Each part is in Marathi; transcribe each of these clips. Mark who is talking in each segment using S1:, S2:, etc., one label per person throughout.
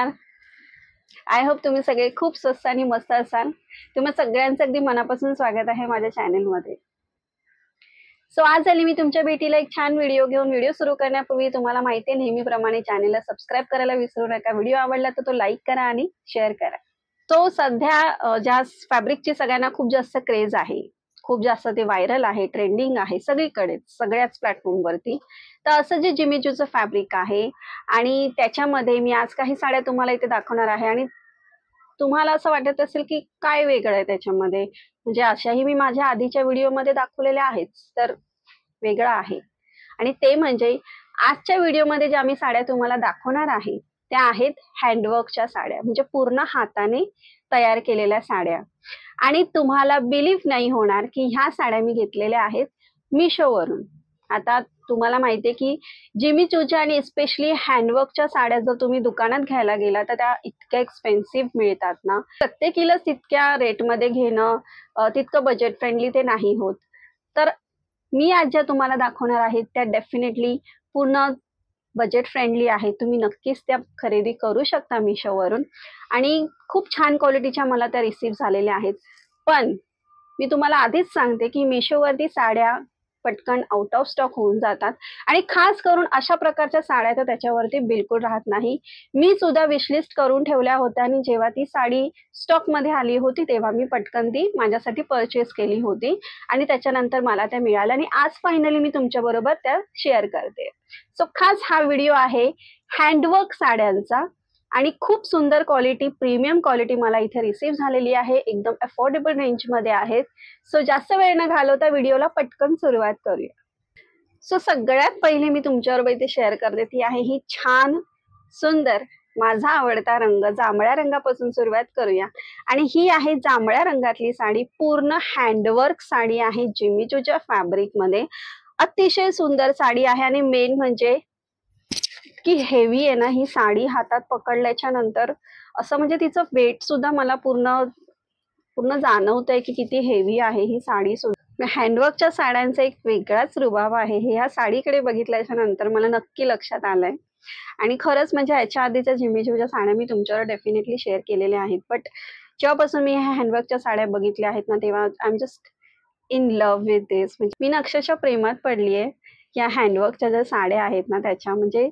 S1: नमस्कार. आय होप तुम्ही सगळे खूप स्वस्त आणि मस्त असाल. तुम्हा सगळ्यांचं अगदी मनापासून स्वागत आहे माझ्या चॅनलमध्ये. सो आज आली मी तुमच्या भेटीला एक छान व्हिडिओ घेऊन. व्हिडिओ सुरू करण्यापूर्वी तुम्हाला माहिती आहे नेहमीप्रमाणे चॅनलला सबस्क्राईब करायला विसरू नका. व्हिडिओ आवडला तर तो लाईक करा आणि शेअर करा. तो सध्या ज्या फॅब्रिकची सगळ्यांना खूप जास्त क्रेज आहे, खूप जास्त ते व्हायरल आहे, ट्रेंडिंग आहे सगळीकडे, सगळ्याच प्लॅटफॉर्मवरती. तर असं जे जिमी चूचं फॅब्रिक आहे आणि त्याच्यामध्ये मी आज काही साड्या तुम्हाला इथे दाखवणार आहे. आणि तुम्हाला असं वाटत असेल की काय वेगळं आहे त्याच्यामध्ये, म्हणजे अशाही मी माझ्या आधीच्या व्हिडिओमध्ये दाखवलेल्या आहेत, तर वेगळं आहे. आणि ते म्हणजे आजच्या व्हिडिओमध्ये ज्या मी साड्या तुम्हाला दाखवणार आहे त्या आहेत हँडवर्कच्या साड्या, म्हणजे पूर्ण हाताने तयार केलेल्या साड्या. आणि तुम्हाला बिलीव्ह नाही होणार की ह्या साड्या मी घेतलेल्या आहेत मिशोवरून. आता तुम्हाला माहितीये की जिमी चूच्या आणि स्पेशली हँडवर्कच्या साड्या जर तुम्ही दुकानात घ्यायला गेला तर त्या इतक्या एक्सपेन्सिव्ह मिळतात ना, प्रत्येकीला तितक्या रेटमध्ये घेणं तितकं बजेट फ्रेंडली ते नाही होत. तर मी आज ज्या तुम्हाला दाखवणार आहेत त्या डेफिनेटली पूर्ण बजेट फ्रेंडली आहे. तुम्ही नक्कीच त्या खरेदी करू शकता मिशोवरून. आणि खूप छान क्वालिटीच्या मला त्या रिसीव्ह झालेल्या आहेत. पण मी तुम्हाला आधीच सांगते की मिशोवरती साड्या पटकन आउट ऑफ स्टॉक होऊन जातात. आणि खास करून अशा प्रकारच्या साड्या तर त्याच्यावरती बिलकुल राहत नाही. मी सुद्धा विशलिस्ट करून ठेवल्या होत्या आणि जेव्हा ती साडी स्टॉक मध्ये आली होती तेव्हा मी पटकन ती माझ्यासाठी परचेस केली होती आणि त्याच्यानंतर मला त्या मिळाल्या आणि आज फायनली मी तुमच्या बरोबर त्या शेअर करते. सो खास हा व्हिडिओ आहे हँडवर्क साड्यांचा आणि खूप सुंदर क्वालिटी, प्रीमियम क्वालिटी मला इथे रिसीव्ह झालेली आहे. एकदम अफोर्डेबल रेंज मध्ये आहेत. सो जास्त वेळ न घालवता व्हिडिओला पटकन सुरुवात करूया. सो सगळ्यात पहिले मी तुमच्याबरोबर इथे शेअर करते ती आहे ही छान सुंदर माझा आवडता रंग जांभळ्या रंगापासून सुरुवात करूया. आणि ही आहे जांभळ्या रंगातली साडी, पूर्ण हँडवर्क साडी आहे जिमी चूच्या फॅब्रिक मध्ये. अतिशय सुंदर साडी आहे आणि मेन म्हणजे की हेवी आहे ना ही साडी. हातात पकडल्याच्या नंतर असं म्हणजे तिचं वेट सुद्धा मला पूर्ण जाणवतंय की किती हेवी आहे ही साडी सुद्धा. हँडवर्कच्या साड्यांचा एक वेगळाच रुबाब आहे हे ह्या साडीकडे बघितल्याच्या नंतर मला नक्की लक्षात आलंय. आणि खरंच म्हणजे ह्याच्या आधीच्या जिमी चूच्या साड्या मी तुमच्यावर डेफिनेटली शेअर केलेल्या आहेत, बट जेव्हापासून मी ह्या हँडवर्कच्या साड्या बघितल्या आहेत ना तेव्हा I am just in love with this. म्हणजे मी अक्षरशः प्रेमात पडली आहे या हँडवर्कच्या ज्या साड्या आहेत ना त्याच्या. म्हणजे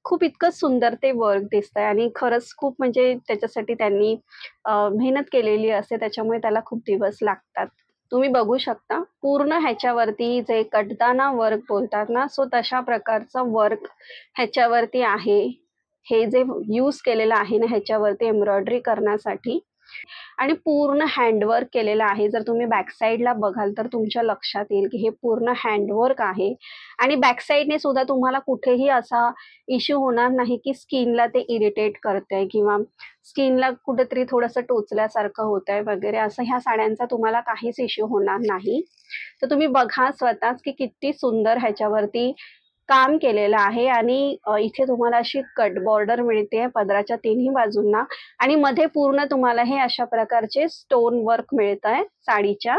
S1: खूप इतकं सुंदर ते वर्क दिसतंय आणि खरंच खूप म्हणजे त्याच्यासाठी त्यांनी मेहनत केलेली असते, त्याच्यामुळे त्याला खूप दिवस लागतात. तुम्ही बघू शकता पूर्ण ह्याच्यावरती जे कटदाना वर्क बोलतात ना, सो तशा प्रकारचं वर्क ह्याच्यावरती आहे. हे जे यूज केलेलं आहे ना ह्याच्यावरती एम्ब्रॉयडरी करण्यासाठी आणि पूर्ण हँडवर्क केलेलं आहे. जर तुम्ही बॅक साईडला बघाल तर तुमच्या लक्षात येईल की हे पूर्ण हँडवर्क आहे. आणि बॅक साईडने सुद्धा तुम्हाला कुठेही असा इश्यू होणार नाही की स्किनला ते इरिटेट करतंय किंवा स्किनला कुठेतरी थोडंसं टोचल्यासारखं होतंय वगैरे, असं ह्या साड्यांचा तुम्हाला काहीच इश्यू होणार नाही. तर तुम्ही बघा स्वतःच की किती सुंदर ह्याच्यावरती काम केलेलं आहे. आणि इथे तुम्हाला अशी कट बॉर्डर मिळते पदराच्या तिन्ही बाजूंना आणि मध्ये पूर्ण तुम्हाला हे अशा प्रकारचे स्टोन वर्क मिळत आहे साडीच्या.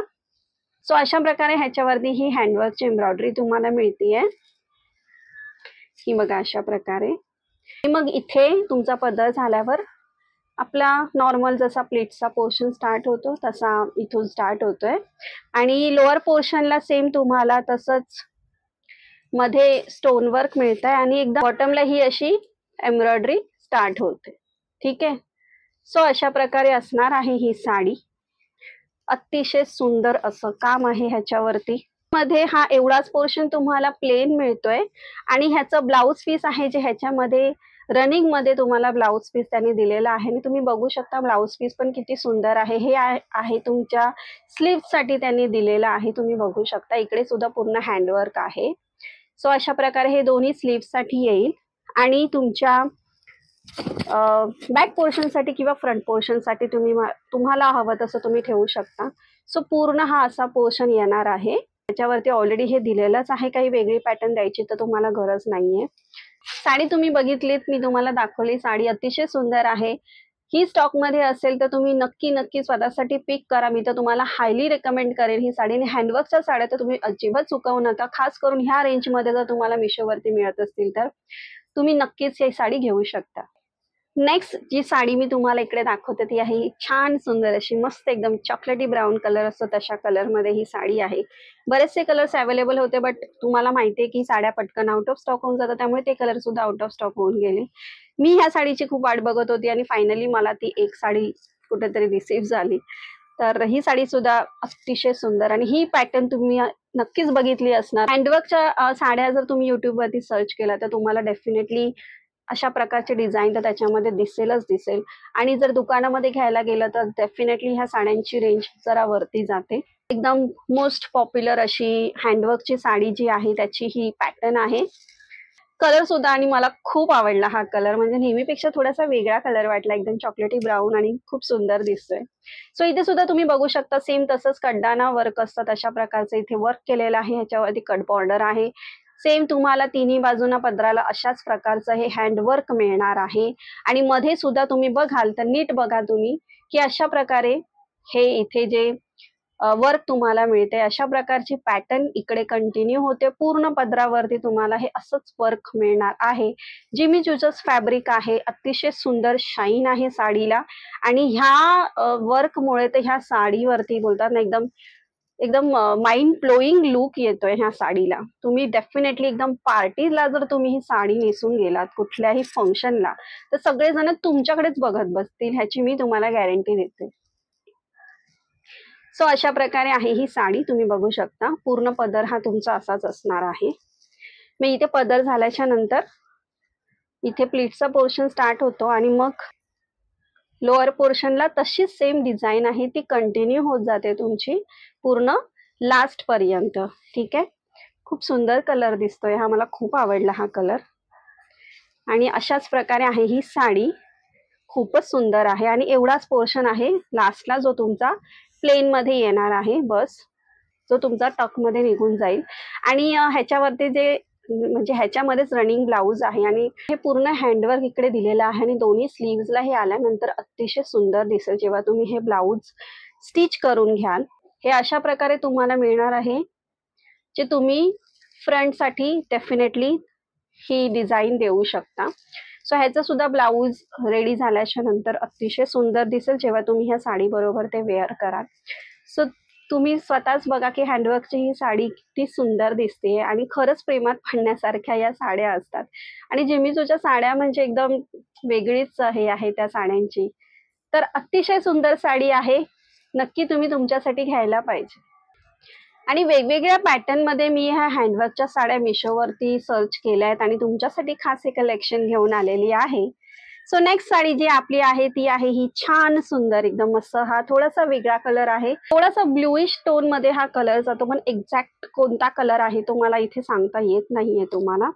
S1: सो अशा प्रकारे ह्याच्यावरती ही हँडवर्कची एम्ब्रॉयडरी तुम्हाला मिळतीये. ही बघा अशा प्रकारे. मग इथे तुमचा पदर झाल्यावर आपला नॉर्मल जसा प्लेटचा पोर्शन स्टार्ट होतो तसा इथून स्टार्ट होतोय आणि लोअर पोर्शनला सेम तुम्हाला तसंच मध्ये स्टोन वर्क मिळत आहे आणि एकदा बॉटमला ही अशी एम्ब्रॉयडरी स्टार्ट होते. ठीक आहे. सो अशा प्रकारे असणार आहे ही साडी. अतिशय सुंदर असं काम आहे ह्याच्यावरती. मध्ये हा एवढाच पोर्शन तुम्हाला प्लेन मिळतोय आणि ह्याचं ब्लाउज पीस आहे जे ह्याच्यामध्ये रनिंग मध्ये तुम्हाला ब्लाउज पीस त्यांनी दिलेला आहे आणि तुम्ही बघू शकता ब्लाउज पीस पण किती सुंदर आहे. हे आहे तुमच्या स्लीव्ह साठी त्यांनी दिलेलं आहे. तुम्ही बघू शकता इकडे सुद्धा पूर्ण हँडवर्क आहे. सो अशा प्रकारे हे दोन्ही स्लीव्ह साठी येईल आणि तुमच्या बॅक पोर्शन साठी किंवा फ्रंट पोर्शन साठी तुम्हाला हवं तसं तुम्ही ठेवू शकता. सो पूर्ण हा असा पोर्शन येणार आहे. त्याच्यावरती ऑलरेडी हे दिलेलंच आहे, काही वेगळी पॅटर्न द्यायची तर तुम्हाला गरज नाहीये. साडी तुम्ही बघितलीत, मी तुम्हाला दाखवली. साडी अतिशय सुंदर आहे. ही स्टॉक मध्ये असेल तर तुम्ही नक्की स्वतःसाठी पिक करा. मी तर तुम्हाला हायली रेकमेंड करेन ही साडी. आणि हँडवर्कच्या साड्या तर तुम्ही अजिबात चुकवू नका. खास करून ह्या रेंज मध्ये जर तुम्हाला मिशोवरती मिळत असतील तर तुम्ही नक्कीच ही साडी घेऊ शकता. नेक्स्ट जी साडी मी तुम्हाला इकडे दाखवते ती आहे छान सुंदर अशी मस्त एकदम चॉकलेटी ब्राऊन कलर असतो तशा कलर मध्ये ही साडी आहे. बरेचसे कलर्स अवेलेबल होते, बट तुम्हाला माहितीये की साड्या पटकन आउट ऑफ स्टॉक होऊन जातात, त्यामुळे ते कलर सुद्धा आउट ऑफ स्टॉक होऊन गेले. मी ह्या साडीची खूप वाट बघत होती आणि फायनली मला ती एक साडी कुठेतरी रिसीव्ह झाली. तर ही साडी सुद्धा अतिशय सुंदर, आणि ही पॅटर्न तुम्ही नक्कीच बघितली असणार. हँडवर्कच्या साड्या जर तुम्ही युट्यूब वरती सर्च केला तर तुम्हाला डेफिनेटली अशा प्रकारचे डिझाईन तर त्याच्यामध्ये दिसेल. आणि जर दुकानामध्ये घ्यायला गेलं तर डेफिनेटली ह्या साड्यांची रेंज जरा वरती जाते. एकदम मोस्ट पॉप्युलर अशी हँडवर्कची साडी जी आहे त्याची ही पॅटर्न आहे. कलर सुद्धा, आणि मला खूप आवडला हा कलर, म्हणजे नेहमीपेक्षा थोडासा वेगळा कलर वाटला, एकदम चॉकलेटी ब्राऊन आणि खूप सुंदर दिसतोय. सो इथे सुद्धा तुम्ही बघू शकता सेम तसंच कड्डाना वर्क असतं तशा प्रकारचं इथे वर्क केलेलं आहे. ह्याच्यावरती कट बॉर्डर आहे. सेम तुम्हाला तिन्ही बाजूना पदराला अशाच प्रकारचं हे हँडवर्क मिळणार आहे. आणि मध्ये सुद्धा तुम्ही बघाल तर नीट बघा तुम्ही की अशा प्रकारे हे इथे जे वर्क तुम्हाला मिळते अशा प्रकारची पॅटर्न इकडे कंटिन्यू होते. पूर्ण पदरावरती तुम्हाला हे असंच वर्क मिळणार आहे. जिमी चूचस फॅब्रिक आहे, अतिशय सुंदर शाईन आहे साडीला. आणि ह्या वर्कमुळे तर ह्या साडीवरती बोलतात ना एकदम एकदम माइंड ब्लोईंग लुक येतोय ह्या साडीला. तुम्ही डेफिनेटली एकदम पार्टीला जर तुम्ही ही साडी नेसून गेलात कुठल्याही फंक्शनला तर सगळेजण तुमच्याकडेच बघत बसतील, ह्याची मी तुम्हाला गॅरंटी देते. सो अशा प्रकारे आहे ही साडी, तुम्ही बघू शकता. पूर्ण पदर हा तुमचा असाच असणार आहे. मग इथे पदर झाल्याच्या नंतर इथे प्लीटचा पोर्शन स्टार्ट होतो आणि मग लोअर पोर्शनला तशीच सेम डिझाईन आहे ती कंटिन्यू होत जाते तुमची पूर्ण लास्ट पर्यंत. ठीक आहे, खूप सुंदर कलर दिसतोय हा, मला खूप आवडला हा कलर. आणि अशाच प्रकारे आहे ही साडी, खूपच सुंदर आहे. आणि एवढाच पोर्शन आहे लास्टला जो तुमचा प्लेन मध्ये येणार आहे, बस जो तुमचा टक मध्ये निघून जाईल. आणि ह्याच्यावरती जे म्हणजे ह्याच्यामध्येच रनिंग ब्लाऊज आहे आणि हे पूर्ण हँडवर्क इकडे दिलेलं आहे आणि दोन्ही स्लीव्हजला हे आल्यानंतर अतिशय सुंदर दिसेल जेव्हा तुम्ही हे ब्लाऊज स्टिच करून घ्याल. हे अशा प्रकारे तुम्हाला मिळणार आहे, जे तुम्ही फ्रंटसाठी डेफिनेटली ही डिझाईन देऊ शकता. सो ह्याचं सुद्धा ब्लाऊज रेडी झाल्याच्या नंतर अतिशय सुंदर दिसेल जेव्हा तुम्ही ह्या साडी बरोबर ते वेअर कराल. सो तुम्ही स्वतःच बघा की हँडवर्कची ही साडी किती सुंदर दिसते आणि खरंच प्रेमात पडण्यासारख्या या साड्या असतात. आणि जिमी चूच्या साड्या म्हणजे एकदम वेगळीच हे आहे त्या साड्यांची. तर अतिशय सुंदर साडी आहे, नक्की तुम्ही तुमच्यासाठी घ्यायला पाहिजे. आणि वेगवेगळ्या पॅटर्न मध्ये मी ह्या हँडवर्कच्या साड्या मिशोवरती सर्च केल्या आहेत आणि तुमच्यासाठी खास हे कलेक्शन घेऊन आलेली आहे. सो नेक्स्ट साडी जी आपली आहे ती आहे ही छान सुंदर एकदम मस्त, हा थोडासा वेगळा कलर आहे, थोडासा ब्लूइश टोन मध्ये हा कलर जातो, पण एक्झॅक्ट कोणता कलर आहे तो मला इथे सांगता येत नाहीये तुम्हाला.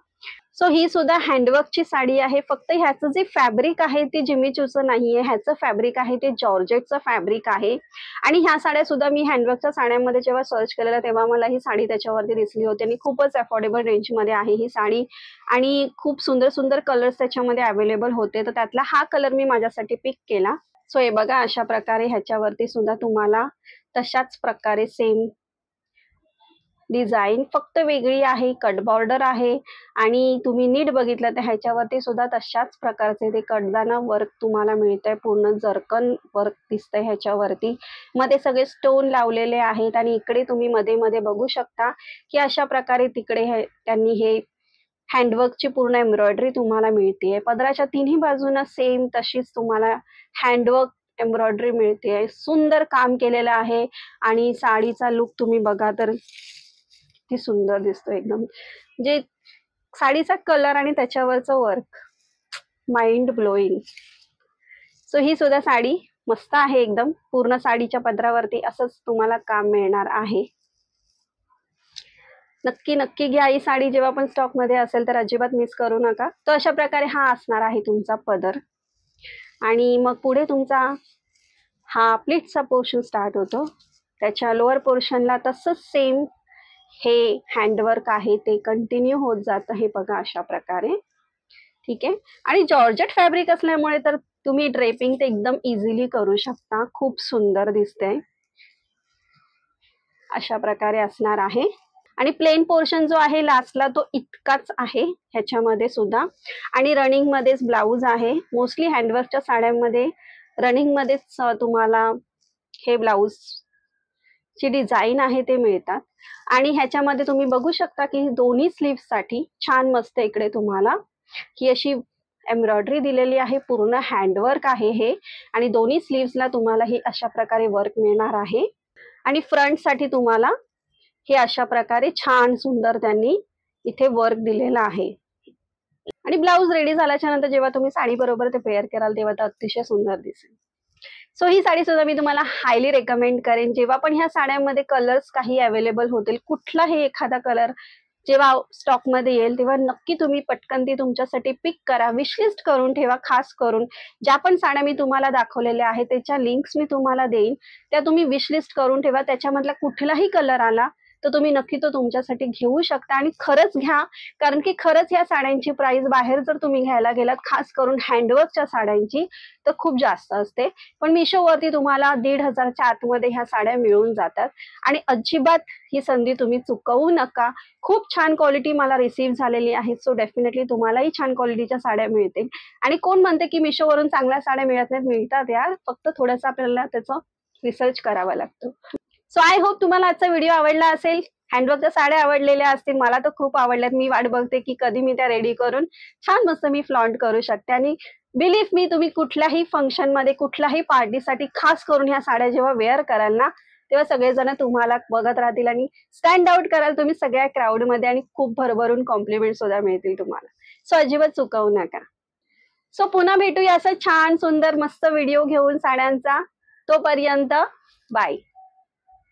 S1: सो ही सुद्धा हँडवर्कची साडी आहे, फक्त ह्याचं जे फॅब्रिक आहे ते जिमी चूचं नाहीये, ह्याचं फॅब्रिक आहे ते जॉर्जेटचं फॅब्रिक आहे. आणि ह्या साड्या सुद्धा मी हँडवर्कच्या साड्यांमध्ये जेव्हा सर्च केलेलं तेव्हा मला ही साडी त्याच्यावरती दिसली होती आणि खूपच अफोर्डेबल रेंजमध्ये आहे ही साडी. आणि खूप सुंदर सुंदर कलर्स त्याच्यामध्ये अवेलेबल होते, तर त्यातला हा कलर मी माझ्यासाठी पिक केला. सो हे बघा अशा प्रकारे ह्याच्यावरती सुद्धा तुम्हाला तशाच प्रकारे सेम डिझाईन फक्त वेगळी आहे, कट बॉर्डर आहे. आणि तुम्ही नीट बघितलं तर ह्याच्यावरती सुद्धा तशाच प्रकारचे ते कटदाना वर्क तुम्हाला मिळतंय, पूर्ण जर्कन वर्क दिसतंय ह्याच्यावरती. मध्ये सगळे स्टोन लावलेले आहेत आणि इकडे तुम्ही मध्ये मध्ये बघू शकता की अशा प्रकारे तिकडे त्यांनी हे हँडवर्कची पूर्ण एम्ब्रॉयडरी तुम्हाला मिळते. पदराच्या तिन्ही बाजूना सेम तशीच तुम्हाला हँडवर्क एम्ब्रॉयडरी मिळते, सुंदर काम केलेलं आहे. आणि साडीचा लुक तुम्ही बघा तर किती सुंदर दिसतो एकदम, जे साडीचा कलर आणि त्याच्यावरचं वर्क माइंड ब्लोईंग. सो ही सुद्धा साडी मस्त आहे एकदम, पूर्ण साडीच्या पदरावरती असंच तुम्हाला काम मिळणार आहे. नक्की नक्की घ्या ही साडी, जेव्हा पण स्टॉक मध्ये असेल तर अजिबात मिस करू नका. तर अशा प्रकारे हा असणार आहे तुमचा पदर. आणि मग पुढे तुमचा हा प्लीटचा पोर्शन स्टार्ट होतो, त्याच्या लोअर पोर्शनला तसंच सेम हे हँडवर्क आहे ते कंटिन्यू होत जातं, हे बघा अशा प्रकारे. ठीक आहे, आणि जॉर्जेट फॅब्रिक असल्यामुळे तर तुम्ही ड्रेपिंग ते एकदम इझिली करू शकता, खूप सुंदर दिसते. अशा प्रकारे असणार आहे. आणि प्लेन पोर्शन जो आहे लास्टला तो इतकाच आहे ह्याच्यामध्ये सुद्धा. आणि रनिंग मध्येच ब्लाऊज आहे. मोस्टली हँडवर्कच्या साड्यांमध्ये रनिंग मध्येच तुम्हाला हे ब्लाऊज ची डिझाईन आहे ते मिळतात. आणि ह्याच्यामध्ये तुम्ही बघू शकता की दोन्ही स्लीव्ह साठी छान मस्त इकडे तुम्हाला ही अशी एम्ब्रॉयडरी दिलेली आहे. पूर्ण हँडवर्क आहे हे. आणि दोन्ही स्लीव्सला तुम्हाला ही अशा प्रकारे वर्क मिळणार आहे. आणि फ्रंट साठी तुम्हाला हे अशा प्रकारे छान सुंदर त्यांनी इथे वर्क दिलेलं आहे. आणि ब्लाऊज रेडी झाल्याच्या नंतर जेव्हा तुम्ही साडी बरोबर ते पेअर कराल तेव्हा ते अतिशय सुंदर दिसेल. सो ही साडी सुद्धा मी तुम्हाला हायली रेकमेंड करेन. जेव्हा पण ह्या साड्यांमध्ये कलर्स काही अवेलेबल होतील, कुठलाही एखादा कलर जेव्हा स्टॉक मध्ये येईल तेव्हा नक्की तुम्ही पटकन ती तुमच्यासाठी पिक करा, विशलिस्ट करून ठेवा. खास करून ज्या पण साड्या मी तुम्हाला दाखवलेल्या आहेत त्याच्या लिंक्स मी तुम्हाला देईन, त्या तुम्ही विशलिस्ट करून ठेवा. त्याच्यामधला कुठलाही कलर आला तर तुम्ही नक्की तो तुमच्यासाठी घेऊ शकता. आणि खरंच घ्या, कारण की खरंच ह्या साड्यांची प्राइस बाहेर जर तुम्ही घ्यायला गेलात, खास करून हँडवर्कच्या साड्यांची, तर खूप जास्त असते. पण मिशोवरती तुम्हाला 1,500च्या आतमध्ये ह्या साड्या मिळून जातात. आणि अजिबात ही संधी तुम्ही चुकवू नका. खूप छान क्वालिटी मला रिसीव्ह झालेली आहे. सो डेफिनेटली तुम्हालाही छान क्वालिटीच्या साड्या मिळतील. आणि कोण म्हणते की मिशोवरून चांगल्या साड्या मिळत नाहीत? मिळतात यार, फक्त थोडंसं आपल्याला त्याचं रिसर्च करावा लागतो. सो आय होप तुम्हाला आजचा व्हिडिओ आवडला असेल. हँडवर्कच्या साड्या आवडलेल्या असतील, मला तर खूप आवडल्यात. मी वाट बघते की कधी मी त्या रेडी करून छान मस्त मी फ्लॉन्ट करू शकते. आणि बिलीव्ह मी, तुम्ही कुठल्याही फंक्शन मध्ये कुठल्याही पार्टीसाठी खास करून ह्या साड्या जेव्हा वेअर कराल ना, तेव्हा सगळेजण तुम्हाला बघत राहतील आणि स्टँड आउट कराल तुम्ही सगळ्या क्राऊड मध्ये. आणि खूप भरभरून कॉम्प्लिमेंट सुद्धा मिळतील तुम्हाला. सो अजिबात चुकवू नका. सो पुन्हा भेटूया असं छान सुंदर मस्त व्हिडिओ घेऊन साड्यांचा. तोपर्यंत बाय.